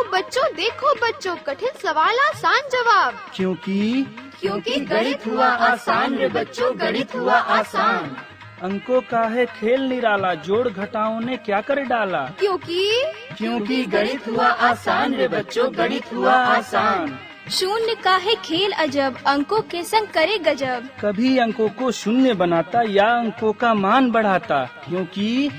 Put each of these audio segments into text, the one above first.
बच्चों देखो बच्चों, कठिन सवाल आसान जवाब। क्योंकि गणित हुआ आसान रे बच्चों, गणित हुआ आसान। अंकों का है खेल निराला, जोड़ घटाओं ने क्या कर डाला। क्योंकि गणित हुआ आसान रे बच्चों, गणित हुआ आसान। शून्य का है खेल अजब, अंकों के संग करे गजब। कभी अंकों को शून्य बनाता या अंकों का मान बढ़ाता। क्योंकि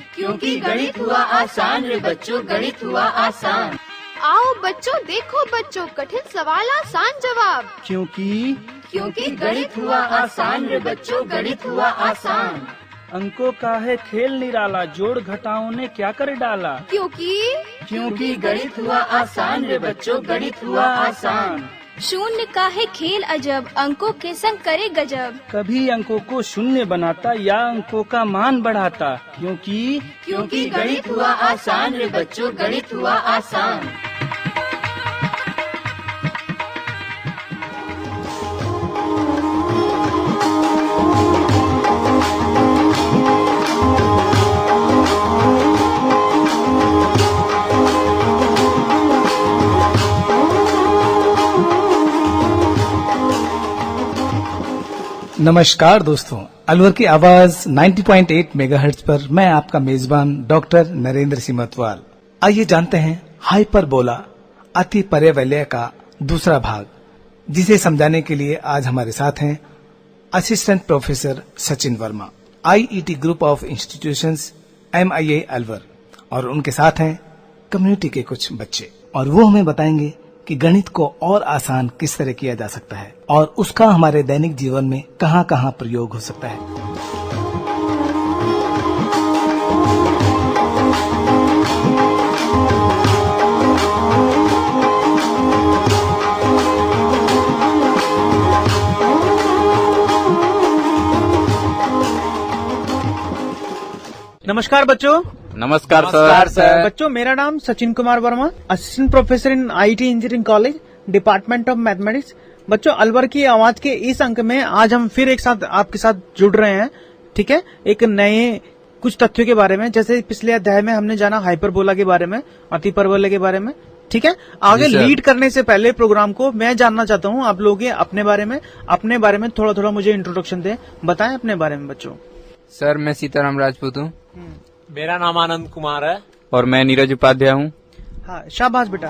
गणित हुआ आसान रे बच्चों, गणित हुआ आसान। आओ बच्चों देखो बच्चों, कठिन सवाल आसान जवाब। क्योंकि गणित हुआ आसान रे बच्चों, गणित हुआ आसान। अंकों का है खेल निराला, जोड़ घटाओं ने क्या कर डाला। क्योंकि गणित हुआ आसान रे बच्चों, गणित हुआ आसान। शून्य का है खेल अजब, अंकों के संग करे गजब। कभी अंकों को शून्य बनाता या अंकों का मान बढ़ाता। क्योंकि गणित हुआ आसान रे बच्चों, गणित हुआ आसान। नमस्कार दोस्तों, अलवर की आवाज 90.8 मेगाहर्ट्ज पर मैं आपका मेजबान डॉक्टर नरेंद्र सिंह मतवाल। आइए जानते हैं हाइपरबोला अति पर्यावलय का दूसरा भाग, जिसे समझाने के लिए आज हमारे साथ हैं assistant professor Sachin Verma, IET group of institutions MIA Alwar, और उनके साथ हैं कम्युनिटी के कुछ बच्चे, और वो हमें बताएंगे कि गणित को और आसान किस तरह किया जा सकता है और उसका हमारे दैनिक जीवन में कहां कहां प्रयोग हो सकता है। नमस्कार बच्चों। नमस्कार सर। बच्चों, मेरा नाम Sachin Kumar Verma, assistant professor in IT engineering college, department of mathematics. बच्चों, अलवर की आवाज के इस अंक में आज हम फिर एक साथ आपके साथ जुड़ रहे हैं, ठीक है, एक नए कुछ तथ्यों के बारे में। जैसे पिछले अध्याय में हमने जाना हाइपरबोला के बारे में, अति परवलय के बारे में, ठीक है। आगे लीड करने से पहले प्रोग्राम को मैं जानना चाहता हूँ आप लोग अपने बारे में थोड़ा थोड़ा मुझे इंट्रोडक्शन दें, बताएं अपने बारे में बच्चों। सर, मैं सीताराम राजपूत हूँ। मेरा नाम आनंद कुमार है। और मैं नीरज उपाध्याय हूँ। हाँ, शाबाश बेटा।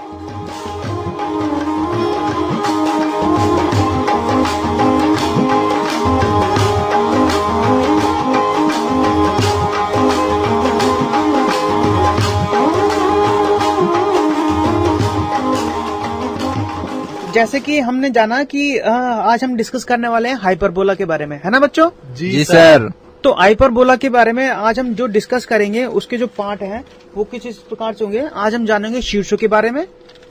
जैसे कि हमने जाना कि आज हम डिस्कस करने वाले हैं हाइपरबोला के बारे में, है ना बच्चों? जी सर। तो हाइपरबोला के बारे में आज हम जो डिस्कस करेंगे उसके जो पार्ट हैं वो कुछ इस प्रकार से होंगे। आज हम जानेंगे शीर्षों के बारे में,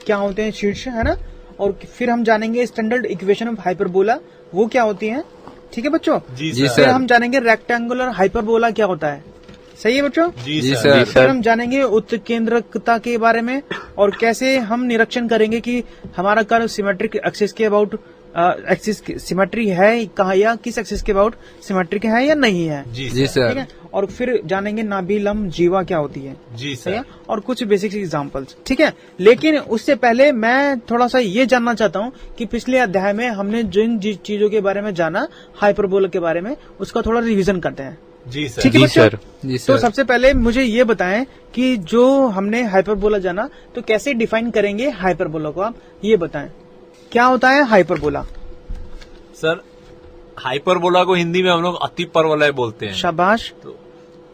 क्या होते हैं शीर्ष, है ना, और फिर हम जानेंगे स्टैंडर्ड इक्वेशन ऑफ हाइपरबोला, वो क्या होती है, ठीक है बच्चों? जी फिर सर। हम जानेंगे रेक्टेंगुलर हाइपरबोला क्या होता है, सही है बच्चों? जी सर। फिर हम जानेंगे उत्केंद्रकता के बारे में और कैसे हम निरीक्षण करेंगे कि हमारा कर्व सिमेट्रिक एक्सिस के अबाउट एक्सिस सिमेट्री है कहा, या किस एक्सिस के अबाउट सिमेट्रिक है या नहीं है। जी सर। ठीक है, और फिर जानेंगे नाभि लंब जीवा क्या होती है, जी सर, और कुछ बेसिक एग्जांपल्स, ठीक है। लेकिन उससे पहले मैं थोड़ा सा ये जानना चाहता हूँ कि पिछले अध्याय में हमने जिन चीजों के बारे में जाना हाइपरबोला के बारे में, उसका थोड़ा रिवीजन करते हैं। जी सर। ठीक है बच्चों? जी सर। तो सबसे पहले मुझे ये बताएं कि जो हमने हाइपरबोला जाना तो कैसे डिफाइन करेंगे हाइपरबोला को, आप ये बताएं क्या होता है हाइपरबोला। सर, हाइपरबोला को हिंदी में हम लोग अति परवलय बोलते हैं। शाबाश। तो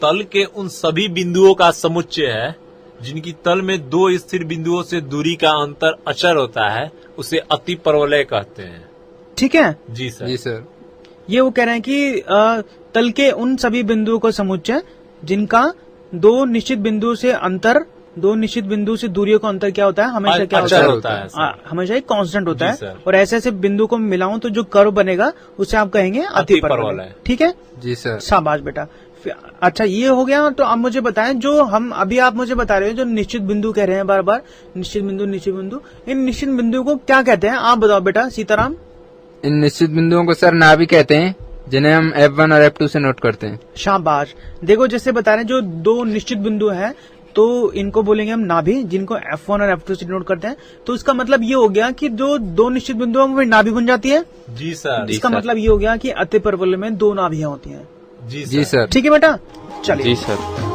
तल के उन सभी बिंदुओं का समुच्चय है जिनकी तल में दो स्थिर बिंदुओं से दूरी का अंतर अचर होता है, उसे अति परवलय कहते हैं। ठीक है जी सर। जी सर। ये वो कह रहे हैं कि तल के उन सभी बिंदुओं का समुच्चय जिनका दो निश्चित बिंदु से दूरियों का अंतर क्या होता है, हमेशा क्या होता है, हमेशा एक कांस्टेंट होता है। और ऐसे ऐसे बिंदु को मिलाऊं तो जो कर्व बनेगा उसे आप कहेंगे अति परवलय। ठीक है जी सर। शाबाश बेटा। अच्छा, ये हो गया। तो अब मुझे बताएं, जो हम अभी आप मुझे बता रहे हो जो निश्चित बिंदु कह रहे हैं बार बार, निश्चित बिंदु, इन निश्चित बिंदु को क्या कहते हैं आप बताओ बेटा सीताराम। इन निश्चित बिंदुओं को सर नाभि कहते हैं, जिन्हें हम F1 और F2 से नोट करते हैं। शाबाश। देखो जैसे बता रहे हैं जो दो निश्चित बिंदु हैं तो इनको बोलेंगे हम नाभि, जिनको F1 और F2 से डिनोट करते हैं। तो इसका मतलब ये हो गया कि जो दो निश्चित बिंदुओं में नाभि बन जाती है। जी सर। इसका मतलब ये हो गया कि अति परवलय में दो नाभियां होती हैं। जी सर। ठीक है बेटा, चलिए। जी सर।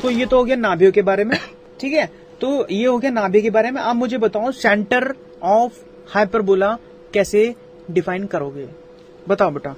तो ये तो हो गया नाभियों के बारे में, ठीक है। तो ये हो गया नाभि के बारे में। अब मुझे बताओ सेंटर ऑफ हाइपरबोला कैसे डिफाइन करोगे, बताओ बेटा।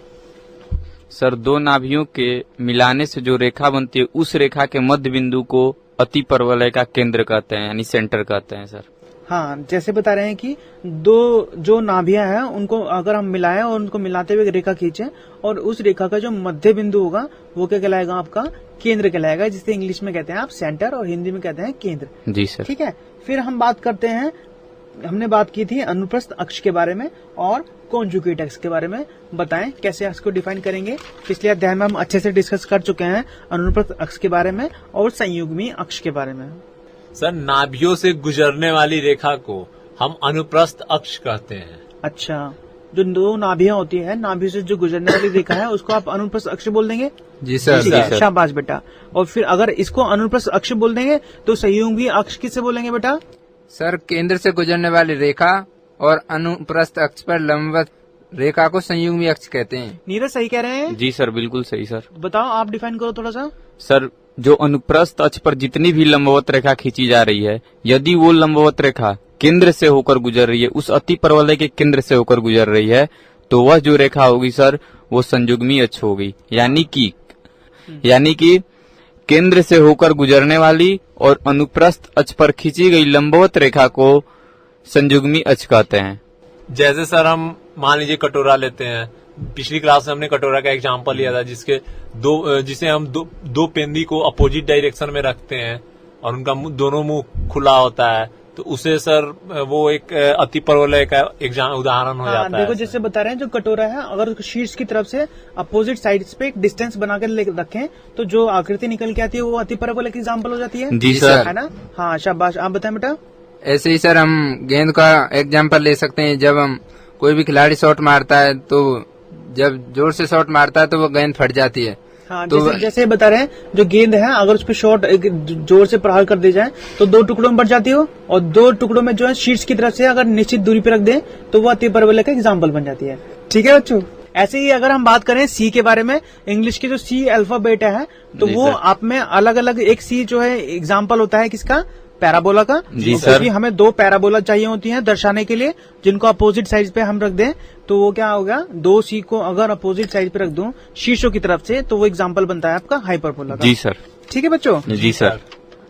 सर दो नाभियों के मिलाने से जो रेखा बनती है उस रेखा के मध्य बिंदु को अति परवलय का केंद्र कहते हैं, यानी सेंटर कहते हैं सर। हाँ, जैसे बता रहे हैं कि दो जो नाभियां हैं उनको अगर हम मिलाएं और उनको मिलाते हुए रेखा खींचें और उस रेखा का जो मध्य बिंदु होगा वो क्या कहलाएगा, आपका केंद्र कहलाएगा, जिसे इंग्लिश में कहते हैं आप सेंटर और हिंदी में कहते हैं केंद्र। जी सर। ठीक है, फिर हम बात करते हैं, हमने बात की थी अनुप्रस्थ अक्ष के बारे में और कॉन्जुगेट अक्ष के बारे में। बताएं कैसे अक्ष को डिफाइन करेंगे। पिछले अध्याय में हम अच्छे से डिस्कस कर चुके हैं अनुप्रस्थ अक्ष के बारे में और संयुग्मी अक्ष के बारे में। सर नाभियों से गुजरने वाली रेखा को हम अनुप्रस्थ अक्ष कहते हैं। अच्छा, जो दो नाभियां होती है, नाभियों से जो गुजरने वाली रेखा है उसको आप अनुप्रस्थ अक्ष बोल देंगे। जी सर। ठीक है, शाबाश बेटा। और फिर अगर इसको अनुप्रस्थ अक्ष बोल देंगे तो संयुग्मी अक्ष किससे बोलेंगे बेटा? सर केंद्र से गुजरने वाली रेखा और अनुप्रस्थ अक्ष पर लंबवत रेखा को संयुग्मी अक्ष कहते हैं। नीरज सही कह रहे हैं? जी सर, बिल्कुल सही सर। बताओ, आप डिफाइन करो थोड़ा सा। सर जो अनुप्रस्थ अक्ष पर जितनी भी लंबवत रेखा खींची जा रही है, यदि वो लंबवत रेखा केंद्र से होकर गुजर रही है, उस अति परवलय के केंद्र से होकर गुजर रही है, तो वह जो रेखा होगी सर वो संयुग्मी अक्ष होगी। यानी कि केंद्र से होकर गुजरने वाली और अनुप्रस्थ अक्ष पर खींची गई लंबवत रेखा को संयुग्मी अक्ष कहते हैं। जैसे सर हम मान लीजिए कटोरा लेते हैं, पिछली क्लास में हमने कटोरा का एग्जांपल लिया था, जिसे हम दो पेंदी को अपोजिट डायरेक्शन में रखते हैं और उनका दोनों मुंह खुला होता है, तो उसे सर वो एक अति परवलय का उदाहरण हो जाता है। देखो जैसे बता रहे हैं, जो कटोरा है अगर उसको शीर्ष की तरफ से अपोजिट साइड्स पे एक डिस्टेंस बनाकर रखें तो जो आकृति निकल के आती है वो अति परवलय की एग्जांपल हो जाती है। जी सर, है ना? हाँ, शाबाश। आप बताएं बेटा। ऐसे ही सर हम गेंद का एग्जांपल ले सकते हैं। जब हम कोई भी खिलाड़ी शॉट मारता है तो जब जोर से शॉट मारता है तो वो गेंद फट जाती है। हाँ, तो जैसे बता रहे हैं, जो गेंद है अगर उस पर शॉट जोर से प्रहार कर दी जाए तो दो टुकड़ों में बढ़ जाती हो, और दो टुकड़ों में जो है शीर्ष की तरफ से अगर निश्चित दूरी पे रख दें तो वो अति परवलय का एग्जाम्पल बन जाती है। ठीक है बच्चों। ऐसे ही अगर हम बात करें सी के बारे में, इंग्लिश के जो सी अल्फाबेट है तो वो आप में अलग अलग एक सी जो है एग्जाम्पल होता है किसका? पैराबोला का। जी सर। क्योंकि हमें दो पैराबोला चाहिए होती हैं दर्शाने के लिए, जिनको अपोजिट साइड पे हम रख दें तो वो क्या होगा? दो सी को अगर अपोजिट साइड पे रख दूं शीर्षों की तरफ से तो वो एग्जाम्पल बनता है आपका हाइपरबोला का। जी सर। ठीक है बच्चों। जी सर।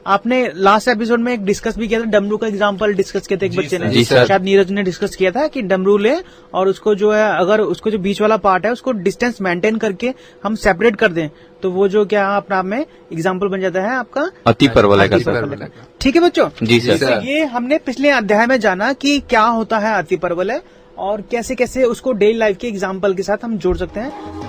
आपने लास्ट एपिसोड में एक डिस्कस भी किया था, डमरू का एग्जांपल डिस्कस किया था एक बच्चे ने। जी सर। शायद नीरज ने डिस्कस किया था कि डमरू ले और उसको जो है अगर उसको जो बीच वाला पार्ट है उसको डिस्टेंस मेंटेन करके हम सेपरेट कर दें तो वो जो क्या अपने आप में एग्जांपल बन जाता है आपका अति परवलय का। ठीक है बच्चों। जी सर। तो ये हमने पिछले अध्याय में जाना कि क्या होता है अति परवलय और कैसे कैसे उसको डेली लाइफ के एग्जाम्पल के साथ हम जोड़ सकते हैं।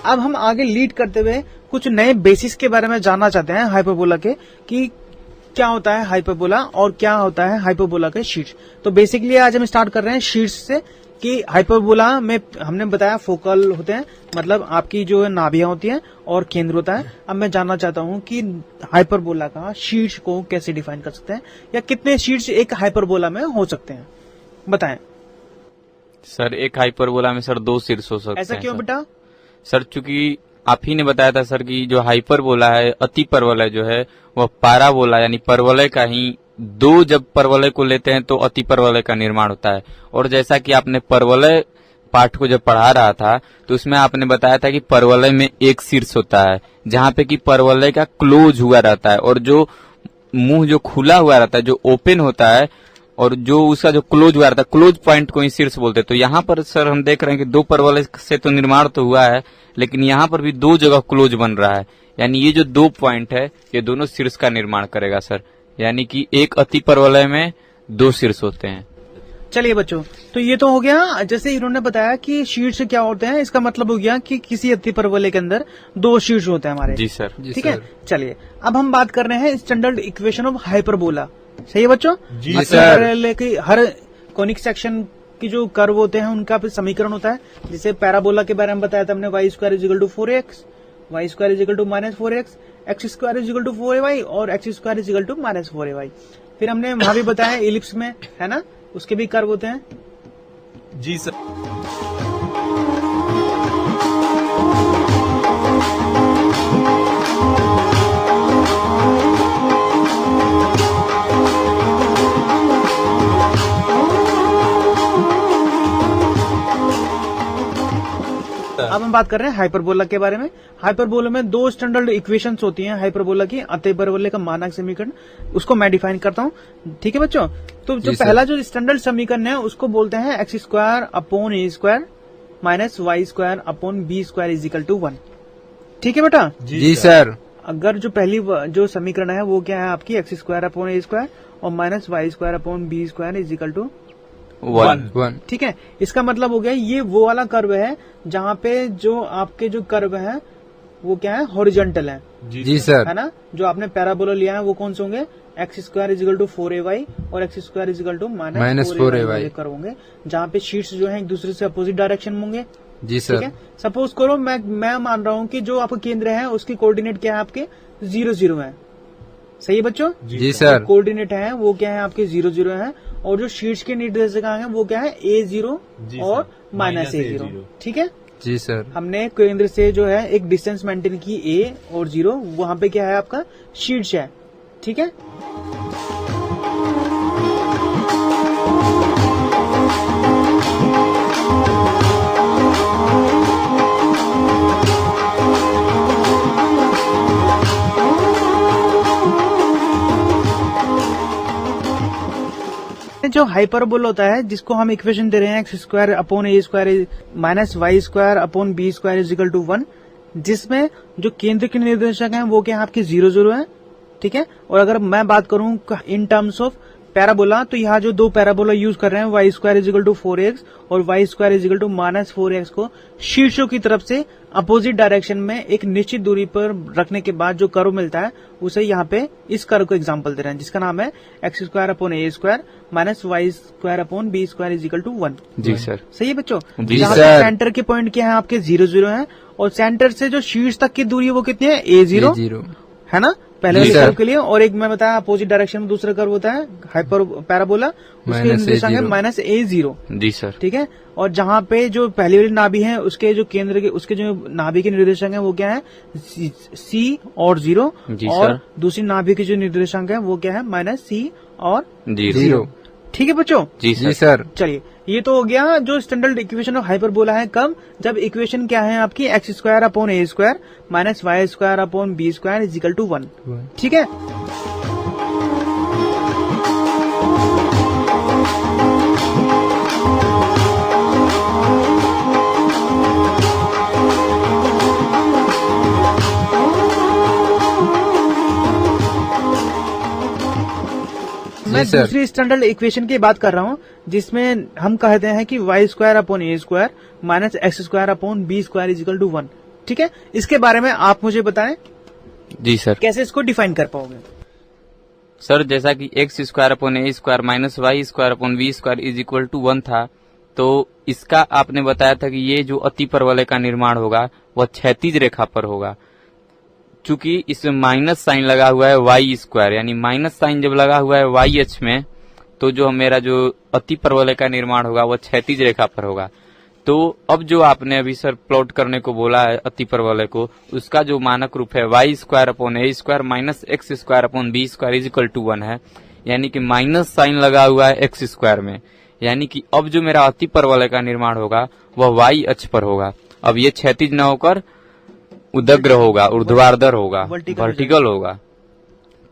अब हम आगे लीड करते हुए कुछ नए बेसिस के बारे में जानना चाहते हैं हाइपरबोला के, कि क्या होता है हाइपरबोला और क्या होता है हाइपरबोला के शीर्ष। तो बेसिकली आज हम स्टार्ट कर रहे हैं शीर्ष से, कि हाइपरबोला में हमने बताया फोकल होते हैं, मतलब आपकी जो नाभियां होती हैं और केंद्र होता है। अब मैं जानना चाहता हूं कि हाइपरबोला का शीर्ष को कैसे डिफाइन कर सकते हैं या कितने शीर्ष एक हाइपरबोला में हो सकते हैं, बताएं। सर एक हाइपरबोला में सर दो शीर्ष हो सकते हैं। ऐसा क्यों बेटा? सर चूंकि आप ही ने बताया था सर कि जो हाइपरबोला है, अति परवलय जो है वह पाराबोला यानी परवलय का ही दो, जब परवलय को लेते हैं तो अति परवलय का निर्माण होता है। और जैसा कि आपने परवलय पाठ को जब पढ़ा रहा था तो उसमें आपने बताया था कि परवलय में एक शीर्ष होता है जहाँ पे कि परवलय का क्लोज हुआ रहता है और जो मुंह जो खुला हुआ रहता है, जो ओपन होता है, और जो उसका जो क्लोज हुआ रहता है, क्लोज पॉइंट को ही शीर्ष बोलते हैं। तो यहाँ पर सर हम देख रहे हैं कि दो परवलय से तो निर्माण तो हुआ है, लेकिन यहाँ पर भी दो जगह क्लोज बन रहा है, यानी ये जो 2 पॉइंट है ये दोनों शीर्ष का निर्माण करेगा सर। यानी कि एक अति परवलय में 2 शीर्ष होते हैं। चलिए बच्चों, तो ये तो हो गया जैसे इन्होंने बताया कि शीर्ष क्या होते हैं, इसका मतलब हो गया कि किसी अति परवलय के अंदर 2 शीर्ष होते हैं हमारे। जी सर। ठीक है, चलिए अब हम बात कर रहे हैं स्टैंडर्ड इक्वेशन ऑफ हाइपरबोला। सही है बच्चों? जी अति सर। परवलय की हर कोनिक सेक्शन की जो कर्व होते हैं उनका फिर समीकरण होता है। जैसे पैराबोला के बारे में बताया था हमने, y square is equal to 4x, y square is equal to -4x, x square is equal to 4ay और x square is equal to -4ay। फिर हमने वहां भी बताया इलिप्स में, है ना, उसके भी कर्व होते हैं। जी सर। अब हम बात कर रहे हैं हाइपरबोला के बारे में। हाइपरबोला में 2 स्टैंडर्ड इक्वेशंस होती हैं हाइपरबोला की। अति परवलय का मानक समीकरण, उसको मैं डिफाइन करता हूँ। ठीक है बच्चों, तो जो पहला जो स्टैंडर्ड समीकरण है उसको बोलते हैं x square upon a square minus y square upon b square is equal to 1। ठीक है बेटा? जी सर। अगर जो पहली जो समीकरण है वो क्या है आपकी, x square upon a square और minus y square upon b square is equal to 1। ठीक है, इसका मतलब हो गया ये वो वाला कर्व है जहाँ पे जो आपके जो कर्व है वो क्या है, हॉरिजॉन्टल है। जी सर। है ना? जो आपने पैराबोला लिया है वो कौन से होंगे, x square is equal to 4ay और x square is equal to minus 4ay curve होंगे, जहाँ पे शीट्स जो है एक दूसरे से अपोजिट डायरेक्शन में होंगे। जी सर। ठीक है, सपोज करो मैं मान रहा हूँ कि जो आपका केंद्र है उसकी कोऑर्डिनेट क्या है आपके 0 है। सही है बच्चों? जी सर। कोऑर्डिनेट है वो क्या है आपके 0 है, और जो शीट्स के निर्देशांक है वो क्या है a0 और -a0। ठीक है जी सर। हमने केंद्र से जो है एक डिस्टेंस मेंटेन की a और 0, वहां पे क्या है आपका शीट्स है। ठीक है, जो हाइपरबोला होता है जिसको हम इक्वेशन दे रहे हैं x square upon a square minus y square upon b square is equal to 1, जिसमें जो केंद्र के निर्देशक हैं वो क्या है आपके 0 है। ठीक है, और अगर मैं बात करूं इन टर्म्स ऑफ पैराबोला, तो यहाँ जो 2 पैराबोला यूज कर रहे हैं y square is equal to 4x और y square is equal to -4x को शीर्षों की तरफ से अपोजिट डायरेक्शन में एक निश्चित दूरी पर रखने के बाद जो कर्व मिलता है उसे यहाँ पे इस कर्व को एग्जांपल दे रहे हैं, जिसका नाम है x square upon a square minus y square upon b square is equal to 1। जी सर। सही है बच्चों? जी जहाँ सर। सेंटर के पॉइंट क्या है आपके 0 है, और सेंटर से जो शीर्ष तक की दूरी है वो कितनी है, a0 है ना, पहले वाले कर्व के लिए। और एक मैं बताया अपोजिट डायरेक्शन में दूसरा कर्व होता है हाइपर पैराबोला, उसके निर्देशांक है -a0। जी सर। ठीक है, और जहाँ पे जो पहली वाली नाभि है उसके जो केंद्र के उसके जो नाभि के निर्देशांक है वो क्या है c और 0, और दूसरी नाभि के जो निर्देशांक है वो क्या है -c और 0। ठीक है बच्चों? जी सर। चलिए, ये तो हो गया जो स्टैंडर्ड इक्वेशन ऑफ हाइपरबोला है। कब? जब इक्वेशन क्या है आपकी x square upon a square minus y square upon b square is equal to 1। ठीक है, मैं दूसरी स्टैंडर्ड इक्वेशन की बात कर रहा हूँ जिसमें हम कहते हैं कि y square upon a square minus x square upon b square is equal to 1। ठीक है, इसके बारे में आप मुझे बताएं। जी सर। कैसे इसको डिफाइन कर पाओगे? सर, जैसा कि x square upon a square minus y square upon b square is equal to 1 था, तो इसका आपने बताया था कि ये जो अति परवलय का निर्माण होगा वह क्षैतिज रेखा पर होगा। चूंकि इसमें माइनस साइन लगा हुआ है वाई स्क्वायर, यानी माइनस साइन जब लगा हुआ है वाई अक्ष में, तो जो मेरा जो अति परवलय का निर्माण होगा वह क्षैतिज रेखा पर होगा। तो अब जो आपने अभी सर प्लॉट करने को बोला है अति परवलय को, उसका जो मानक रूप है y square upon a square minus x square upon b square is equal to 1 है, यानी कि माइनस साइन लगा हुआ है एक्स स्क्वायर में, यानी कि अब जो मेरा अति परवलय का निर्माण होगा वह वाई अक्ष पर होगा। अब ये क्षैतिज न होकर उदग्र होगा, ऊर्ध्वाधर होगा, वर्टिकल होगा।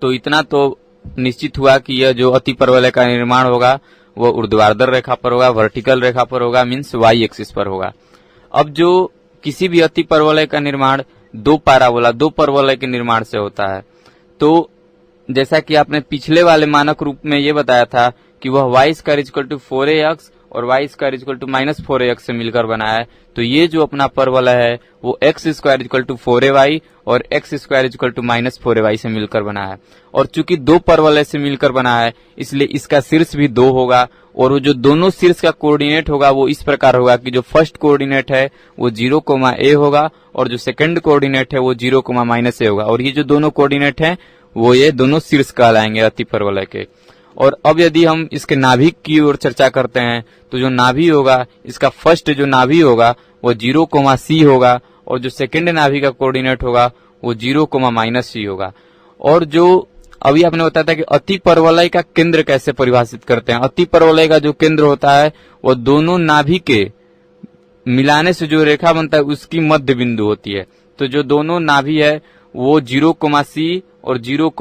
तो इतना तो निश्चित हुआ कि यह जो अति परवलय का निर्माण होगा वो ऊर्ध्वाधर रेखा पर होगा, वर्टिकल रेखा पर होगा, मीन्स वाई एक्सिस पर होगा। अब जो किसी भी अति परवलय का निर्माण दो पाराबोला, दो परवलय के निर्माण से होता है। तो जैसा कि आपने पिछले वाले मानक रूप में ये बताया था कि वह y square equal to 4ax और y square equal to -4ax से मिलकर बना है, तो ये जो अपना परवलय है वो x square equal to 4ay और x square equal to -4ay से मिलकर बना है। और चूंकि दो परवलय से मिलकर बना है इसलिए इसका शीर्ष भी 2 होगा, और वो जो दोनों शीर्ष का कोऑर्डिनेट होगा वो इस प्रकार होगा कि जो फर्स्ट कोऑर्डिनेट है वो 0, a होगा और जो सेकंड कोऑर्डिनेट है वो 0, -a होगा। और ये जो दोनों कोऑर्डिनेट हैं वो ये दोनों शीर्ष कहलाएंगे अति परवलय के। और अब यदि हम इसके नाभिक की ओर चर्चा करते हैं तो जो नाभि होगा, इसका फर्स्ट जो नाभि होगा वो 0, c होगा, और जो सेकंड नाभि का कोऑर्डिनेट होगा वो 0, -c होगा। और जो अभी आपने बताया था कि अति परवलय का केंद्र कैसे परिभाषित करते हैं, अति परवलय का जो केंद्र होता है वो दोनों नाभि के मिलाने से जो रेखा बनता है उसकी मध्य बिंदु होती है। तो जो दोनों नाभि है वो 0, c और 0,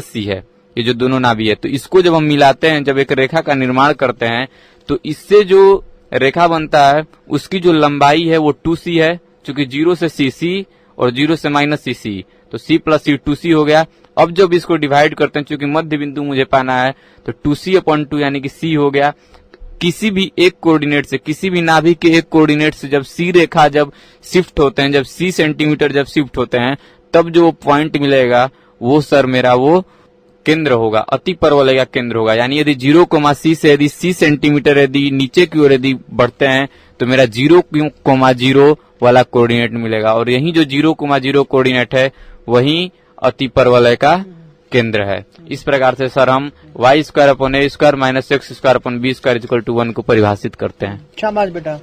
-c है, ये जो दोनों नाभि है। तो इसको जब हम मिलाते हैं, जब एक रेखा का निर्माण करते हैं, तो इससे जो रेखा बनता है उसकी जो लंबाई है वो 2c है, चूंकि 0 से c और 0 से -c, तो c + c 2c हो गया। अब जब इसको डिवाइड करते हैं, चूंकि मध्य बिंदु मुझे पाना है, तो 2c/2 यानी कि c हो गया। किसी भी एक कोऑर्डिनेट से, किसी भी नाभि के एक कोऑर्डिनेट से जब c रेखा जब शिफ्ट होते हैं, जब c सेंटीमीटर जब शिफ्ट होते हैं, तब जो पॉइंट मिलेगा वो सर मेरा वो केंद्र होगा, अति परवलय का केंद्र होगा। यानी यदि 0, c से यदि c सेंटीमीटर यदि नीचे की ओर यदि बढ़ते हैं तो मेरा 0, 0 वाला कोऑर्डिनेट मिलेगा, और यही जो 0, 0 कोऑर्डिनेट है वही अति परवलय का केंद्र है। इस प्रकार से सर हम y square upon a square minus x square upon b square equal to 1 को परिभाषित करते हैं। शाबाश बेटा,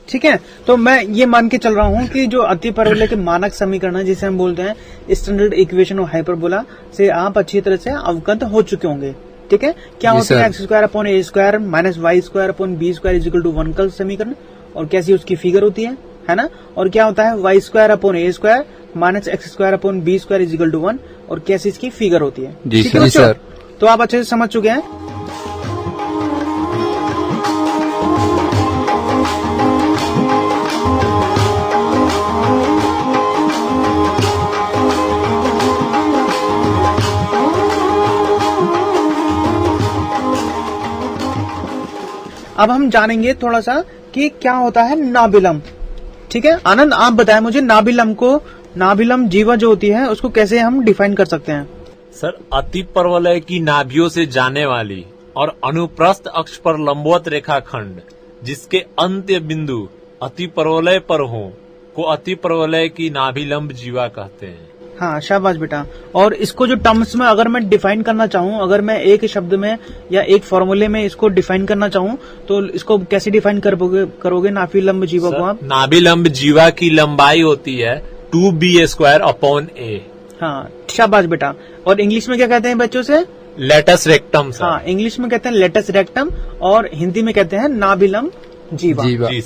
ठीक है। तो मैं ये मान के चल रहा हूँ कि जो अति परवलय के मानक समीकरण है, जिसे हम बोलते हैं स्टैंडर्ड इक्वेशन ऑफ हाइपरबोला, से आप अच्छी तरह से अवगत हो चुके होंगे। ठीक है, क्या होता है x square upon a square minus y square upon b square equal to 1 का समीकरण, और कैसी उसकी फिगर होती है ना। और क्या होता है y square upon a square minus x square upon b square equal to 1, और कैसी इसकी फिगर होती है। ठीक है बच्चों, तो आप अच्छे से समझ चुके हैं। अब हम जानेंगे थोड़ा सा कि क्या होता है नाभिलंब। ठीक है आनंद, आप बताएं मुझे नाभिलंब जीवा जो होती है उसको कैसे हम डिफाइन कर सकते हैं। सर, अति परवलय की नाभियों से जाने वाली और अनुप्रस्थ अक्ष पर लंबवत रेखाखंड जिसके अंत्य बिंदु अति परवलय पर हो को अति परवलय की नाभिलंब जीवा कहते हैं। हाँ शाबाश बेटा। और इसको जो टर्म्स में अगर मैं डिफाइन करना चाहूँ, अगर मैं एक शब्द में या एक फॉर्मूले में इसको डिफाइन करना चाहूँ, तो इसको कैसे डिफाइन करोगे नाभिलंब जीवा को आप? नाभिलंब जीवा की लंबाई होती है 2b स्क्वायर अपॉन a। हाँ शाबाश बेटा। और इंग्लिश में क्या कहते हैं बच्चों से? Latus rectum. हाँ, इंग्लिश में कहते हैं लेटस रेक्टम और हिंदी में कहते हैं नाभिलंब जीवा।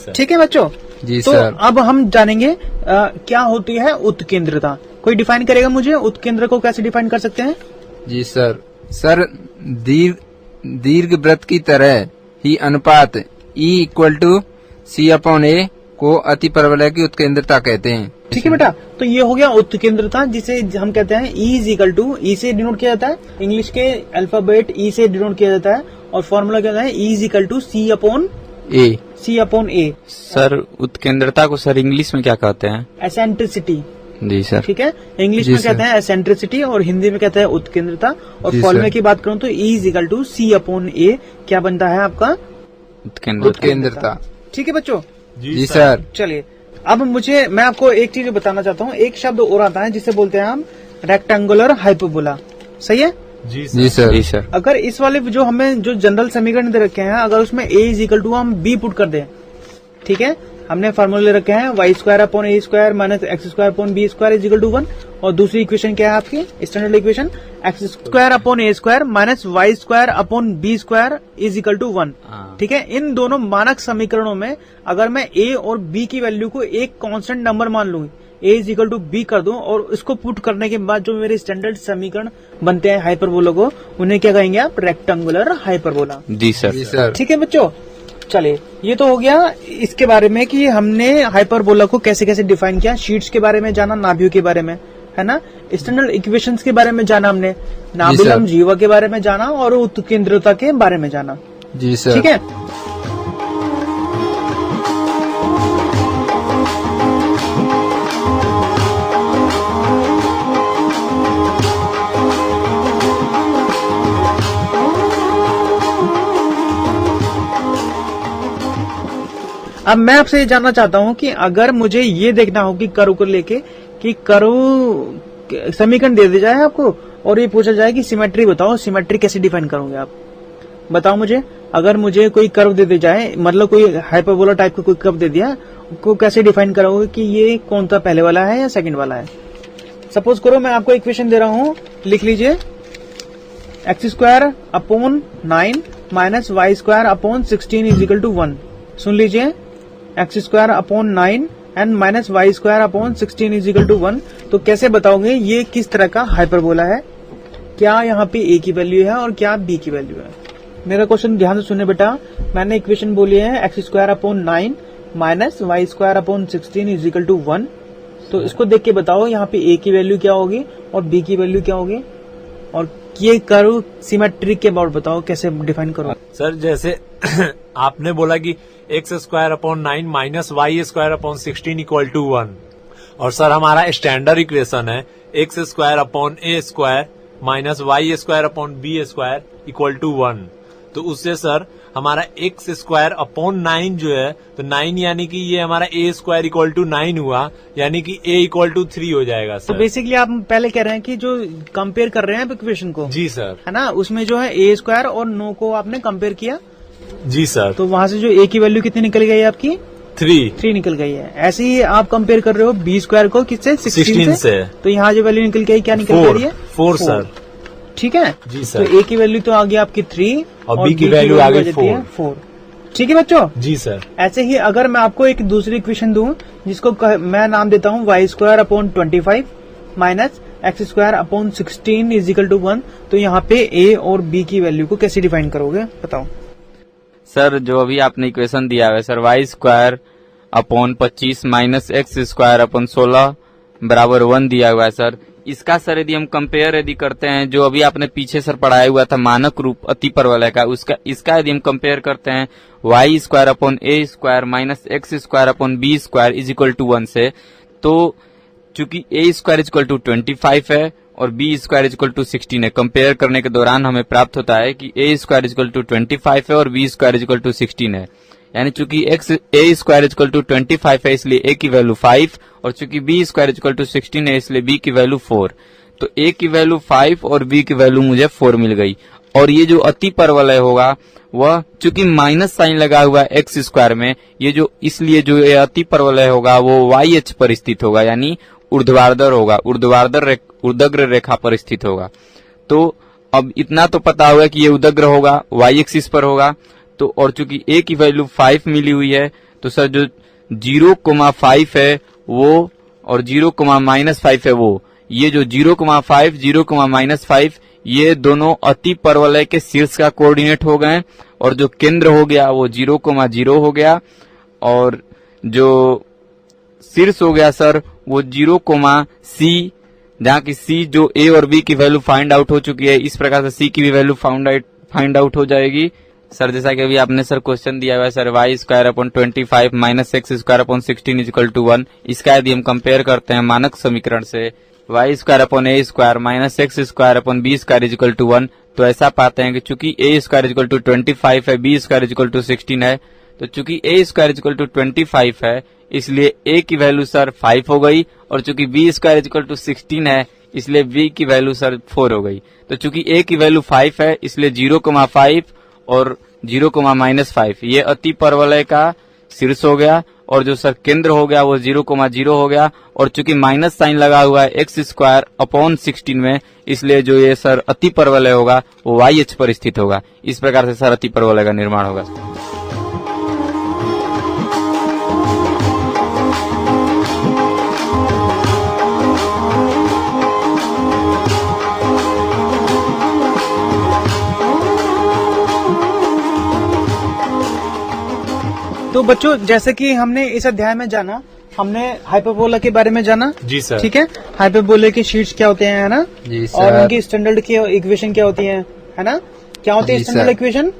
ठीक है बच्चों जी। तो सर, अब हम जानेंगे क्या होती है उत्केंद्रता। कोई डिफाइन करेगा मुझे उत्केंद्र को कैसे डिफाइन कर सकते हैं? जी सर दीर्घ वृत्त की तरह ही अनुपात E=C/A को अति परवलय की उत्केंद्रता कहते हैं। ठीक है बेटा, तो ये हो गया उत्केंद्रता, जिसे हम कहते हैं E से डिनोट किया जाता है, इंग्लिश के अल्फाबेट E से डिनोट किया जाता है, और फॉर्मूला क्या होता है E=C/A। सर उत्केंद्रता को सर इंग्लिश में क्या कहते हैं? एसेंट्रिसिटी। जी सर। ठीक है, इंग्लिश में कहते हैं एसेंट्रिसिटी और हिंदी में कहते हैं उत्केंद्रता। और फॉर्मूले की बात करूं तो E=C/A क्या बनता है आपका? उत्केंद्रता। ठीक है बच्चों जी सर। चलिए अब मैं आपको एक चीज बताना चाहता हूँ। एक शब्द और आता है जिसे बोलते हैं हम रेक्टेंगुलर हाइपरबोला। सही है जी सर। अगर इस वाले जो हमें जो जनरल समीकरण दे रखे हैं, अगर उसमें A= हम B पुट कर दें, ठीक है, हमने फार्मूले रखे हैं y square upon a square minus x square upon b square is equal to 1, और दूसरी इक्वेशन क्या है आपकी standard equation x square upon a square minus y square upon b square is equal to 1। ठीक है, इन दोनों मानक समीकरणों में अगर मैं a और b की वैल्यू को एक कांस्टेंट नंबर मान लूं, a is equal to b कर दूं, और इसको पुट करने के बाद जो मेरे स्टैंडर्ड समीकरण बनते हैं हाइपरबोला को, उन्हें क्या कहेंगे आप? Rectangular hyperbola. जी सर। ठीक है बच्चों, चलिए, ये तो हो गया इसके बारे में कि हमने हाइपरबोला को कैसे कैसे डिफाइन किया, शीट्स के बारे में जाना, नाभियों के बारे में, है ना, एक्सटर्नल इक्वेशंस के बारे में जाना हमने, नाभिलम जीवा के बारे में जाना और उत्केंद्रता के बारे में जाना। जी सर। ठीक है। अब मैं आपसे ये जानना चाहता हूं कि अगर मुझे ये देखना हो कि कर्व को लेके कि कर्व समीकरण दे दिया जाए आपको और ये पूछा जाए कि सिमेट्री बताओ, सिमेट्री कैसे डिफाइन करोगे आप, बताओ मुझे। अगर मुझे कोई कर्व दे दिया जाए, मतलब कोई हाइपरबोला टाइप का कोई कर्व दे दिया, को कैसे डिफाइन करोगे कि ये कौन सा पहले वाला है या सेकंड वाला है। सपोज करो मैं आपको इक्वेशन दे रहा हूं, लिख लीजिए x² 9 - y² 1। सुन लीजिए, x² 9 एंड -y² 1। तो कैसे बताओगे ये किस तरह का हाइपरबोला है, क्या यहाँ पे a की वैल्यू है और क्या b की वैल्यू है। मेरा क्वेश्चन ध्यान से सुनने बेटा, मैंने इक्वेशन बोली है x² 9 -y² 1। तो इसको देख के बताओ यहाँ पे a की वैल्यू क्या होगी और b की वैल्यू क्या होगी, और ये कर्व सिमेट्रिक के अबाउट बताओ कैसे डिफाइन करो। सर जैसे आपने बोला कि x² 9 - y² 16 = 1, और सर हमारा स्टैंडर्ड इक्वेशन है x² a² -y² b² = 1। तो उससे सर हमारा x² 9 जो है, तो 9 यानी कि ये हमारा a² = 9 हुआ, यानी कि a = 3 हो जाएगा सर। तो बेसिकली आप पहले कह रहे हैं कि जो कंपेयर कर रहे हैं इक्वेशन को, जी सर, है ना, उसमें जो है a² और 9 को आपने कंपेयर किया। जी सर। तो वहां से जो a की वैल्यू कितनी निकल गई आपकी, 3 निकल गई है। ऐसे ही आप कंपेयर कर रहे हो b² को किससे, 16 से। तो यहाँ जो वैल्यू निकल गई क्या निकल गई है, 4 सर। ठीक है जी सर। तो a की वैल्यू तो आ गई आपकी 3 और b की वैल्यू आ गई 4। ठीक है बच्चों। जी सर। ऐसे ही अगर मैं आपको एक दूसरी इक्वेशन दूं जिसको मैं नाम देता हूँ y² 25 -x² 16 = 1, तो यहाँ पे a और b की वैल्यू को कैसे डिफाइन करोगे बताओ। सर जो अभी आपने इक्वेशन दिया है सर, y² 25 -x² 16 = 1 दिया हुआ है सर। इसका सर यदि हम कंपेयर यदि करते हैं, जो अभी आपने पीछे सर पढ़ाया हुआ था मानक रूप अतिपरवलय का, इसका यदि हम कंपेयर करते हैं y² a² -x² b² = 1 से, तो चूंकि a² = 25 है और b² = 16 है, कंपेयर करने के दौरान हमें प्राप्त होता है कि a² = 25 है और b² = 16 है। यानी चूंकि a² = 25 है इसलिए a की वैल्यू 5, और चूंकि b² = 16 है इसलिए b की वैल्यू 4। तो a की वैल्यू 5 और b की वैल्यू मुझे 4 मिल गई। और ये जो अति परवलय होगा वह चूंकि माइनस साइन लगा हुआ है x² में, ये जो इसलिए जो ये अति परवलय होगा वो YH पर स्थित होगा, यानी ऊर्ध्वाधर होगा, ऊर्ध्वाग्र रेखा पर स्थित होगा। तो अब इतना तो पता होगा कि ये उदग्र होगा, y एक्सिस पर होगा। तो और चूंकि a की वैल्यू 5 मिली हुई है, तो सर जो 0,5 है वो और 0,-5 है वो, ये जो 0,5 0,-5 ये दोनों अति परवलय के शीर्ष का कोऑर्डिनेट हो गए, और जो केंद्र हो गया वो 0,0 हो गया, और जो शीर्ष हो गया सर वो 0,C, जहाँ की C जो A और B की वैल्यू फाइंड आउट हो चुकी है, इस प्रकार से C की भी वैल्यू फाइंड आउट हो जाएगी। सर जैसा कि अभी आपने सर क्वेश्चन दिया हुआ है सर y² 25 -x² 16 = 1, इसका यदि हम कंपेयर करते हैं मानक समीकरण से y² a² -x² b² = 1, तो ऐसा पाते हैं कि चूंकि a² 25 है, b² 16 है, तो चूंकि a² 25 है इसलिए a की वैल्यू सर 5 हो गई, और चूंकि b² 16 है इसलिए b की वैल्यू सर 4 हो गई। तो चूंकि a की वैल्यू 5 है इसलिए 0,5 और 0,-5 ये अति परवलय का शीर्ष हो गया, और जो सर केंद्र हो गया वो 0,0 हो गया, और चूंकि माइनस साइन लगा हुआ है x² 16 में, इसलिए जो ये सर अति परवलय होगा वो YH पर स्थित होगा। इस प्रकार से सर अति परवलय का निर्माण होगा। तो बच्चों जैसे कि हमने इस अध्याय में जाना, हमने हाइपरबोला के बारे में जाना। जी सर। ठीक है, हाइपरबोला के शीट्स क्या होते हैं, है ना? जी सर। और उनकी स्टैंडर्ड की इक्वेशन क्या होती है ना? क्या होती है जी स्टैंडर्ड सर। इक्वेशन,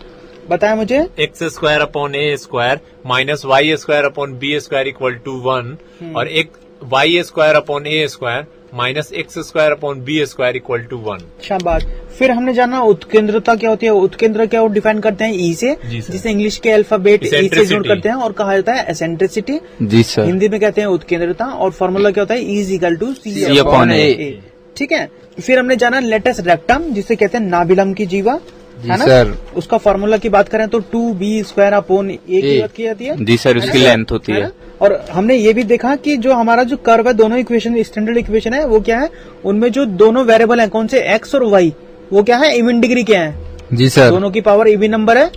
बताया मुझे। X square upon a square minus y square upon b square equal to 1 और एक y square upon a square minus x square upon b square equal to 1। शाबाश। फिर हमने जाना उत्केंद्रता क्या होती है। उत्केंद्र क्या डिफाइन करते हैं ई से, जी सर। जिसे इंग्लिश के अल्फाबेट ई से Eccentricity। जोड़ करते हैं और कहा जाता है एसेंट्रिसिटी। जी सर। हिंदी में कहते हैं उत्केंद्रता और फॉर्मूला क्या होता है, e is equal to C c upon upon A। A. ठीक है, फिर हमने जाना लेटस रेक्टम, जिसे कहते हैं नाभिलम की जीवा, है ना? सर। उसका फॉर्मूला की बात करें तो 2b स्क्वायर अपॉन ए की बात की जाती है। जी सर, उसकी लेंथ होती है है। ना? और हमने ये भी देखा कि जो हमारा जो कर्व है, दोनों इक्वेशन स्टैंडर्ड इक्वेशन है, वो क्या है, उनमें जो दोनों वेरिएबल हैं, कौन से, एक्स और वाई, वो क्या है, इवन डिग्री के हैं। जी सर। दोनों की पावर इवन नंबर है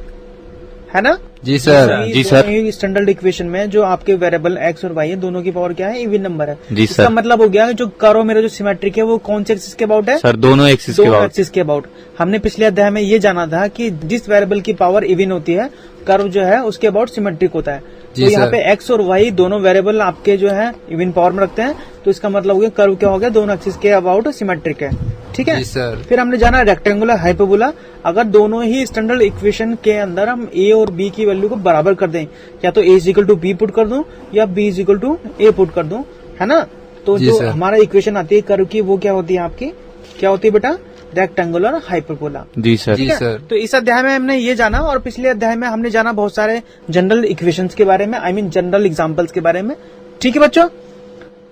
ना? जी सर। जी सर। स्टैंडर्ड इक्वेशन में जो आपके वेरिएबल एक्स और वाई है, दोनों की पावर क्या है, इवन नंबर है। जी इसका सर। मतलब हो गया जो कर्व मेरा जो सिमेट्रिक है वो कौन से एक्सिस के अबाउट है, सर दोनों एक्सिस के दोनों बाद। एक्सिस के अबाउट। हमने पिछले अध्याय में ये जाना था कि जिस वेरिएबल की पावर इवन होती है, कर्व जो है उसके अबाउट सिमेट्रिक होता है। जी तो यहाँ सर। पे एक्स और वाई दोनों वेरिएबल आपके जो है इवन पावर में रखते हैं, तो इसका मतलब हो गया कर्व क्या हो गया, दोनों एक्सिस के अबाउट सिमेट्रिक है। ठीक है जी सर। फिर हमने जाना रेक्टेंगुलर हाइपरबोला। अगर दोनों ही स्टैंडर्ड इक्वेशन के अंदर हम ए और बी की वैल्यू को बराबर कर दें, या तो a equal to b put कर दूं या b equal to a put कर दूं, है ना? तो जी जो सर। हमारा इक्वेशन आती है कर्व की, वो क्या होती है आपकी, क्या होती है बेटा, रेक्टेंगुलर हाइपरबोला। जी सर। ठीक है? सर। तो इस अध्याय में हमने ये जाना, और पिछले अध्याय में हमने जाना बहुत सारे जनरल इक्वेशंस के बारे में, जनरल एग्जांपल्स के बारे में। ठीक है बच्चों,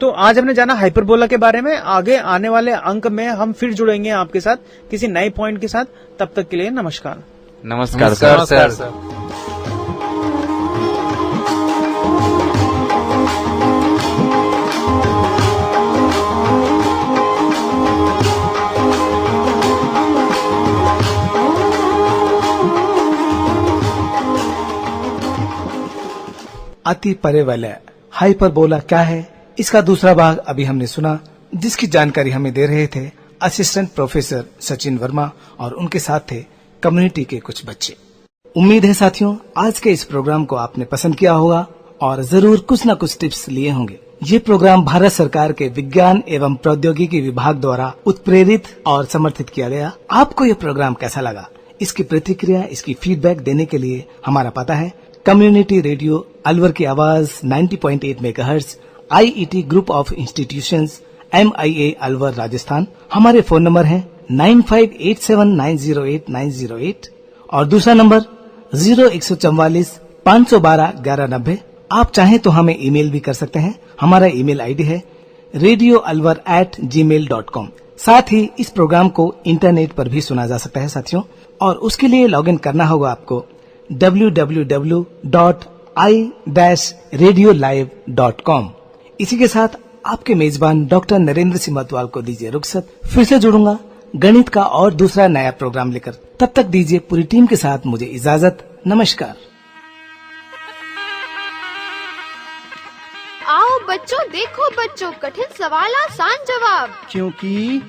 तो आज हमने जाना हाइपरबोला के बारे में। आगे आने वाले अंक में हम फिर जुड़ेंगे आपके साथ किसी नए पॉइंट के साथ। तब तक के लिए नमस्कार। नमस्कार सर। नमस्कार सर। अति परिवलय हाइपरबोला क्या है, इसका दूसरा भाग अभी हमने सुना, जिसकी जानकारी हमें दे रहे थे असिस्टेंट प्रोफेसर सचिन वर्मा और उनके साथ थे कम्युनिटी के कुछ बच्चे। उम्मीद है साथियों आज के इस प्रोग्राम को आपने पसंद किया होगा और जरूर कुछ न कुछ टिप्स लिए होंगे। ये प्रोग्राम भारत सरकार के विज्ञान एवं प्रौद्योगिकी विभाग द्वारा उत्प्रेरित और समर्थित किया गया। आपको ये प्रोग्राम कैसा लगा, इसकी प्रतिक्रिया, इसकी फीडबैक देने के लिए हमारा पता है कम्युनिटी रेडियो अलवर की आवाज 90.8 megahertz, IET group of institutions, MIA Alwar Rajasthan. हमारे फोन नंबर है 9587908908 और दूसरा नंबर 0144 512 1190। आप चाहें तो हमें ईमेल भी कर सकते हैं। हमारा ईमेल आईडी है radioalwar@gmail.com। साथ ही इस प्रोग्राम को इंटरनेट पर भी सुना जा सकता है साथियों, और उसके लिए लॉगिन करना होगा आपको www.i-radiolive.com। इसी के साथ आपके मेजबान डॉक्टर नरेंद्र सिंह मतवाल को दीजिए रुखसत। फिर से जुड़ूंगा गणित का और दूसरा नया प्रोग्राम लेकर। तब तक दीजिए पूरी टीम के साथ मुझे इजाजत। नमस्कार। आओ बच्चों, देखो बच्चों, कठिन सवाल आसान जवाब। क्योंकि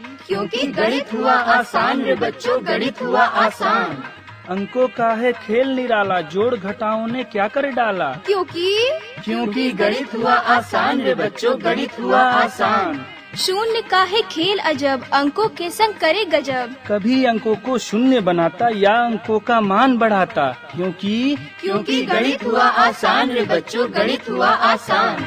गणित हुआ आसान रे बच्चों, गणित हुआ आसान। अंकों का है खेल निराला, जोड़ घटाओं ने क्या कर डाला। क्योंकि गणित हुआ आसान रे बच्चों, गणित हुआ आसान। शून्य का है खेल अजब, अंकों के संग करे गजब। कभी अंकों को शून्य बनाता या अंकों का मान बढ़ाता। क्योंकि गणित हुआ आसान रे बच्चों, गणित हुआ आसान।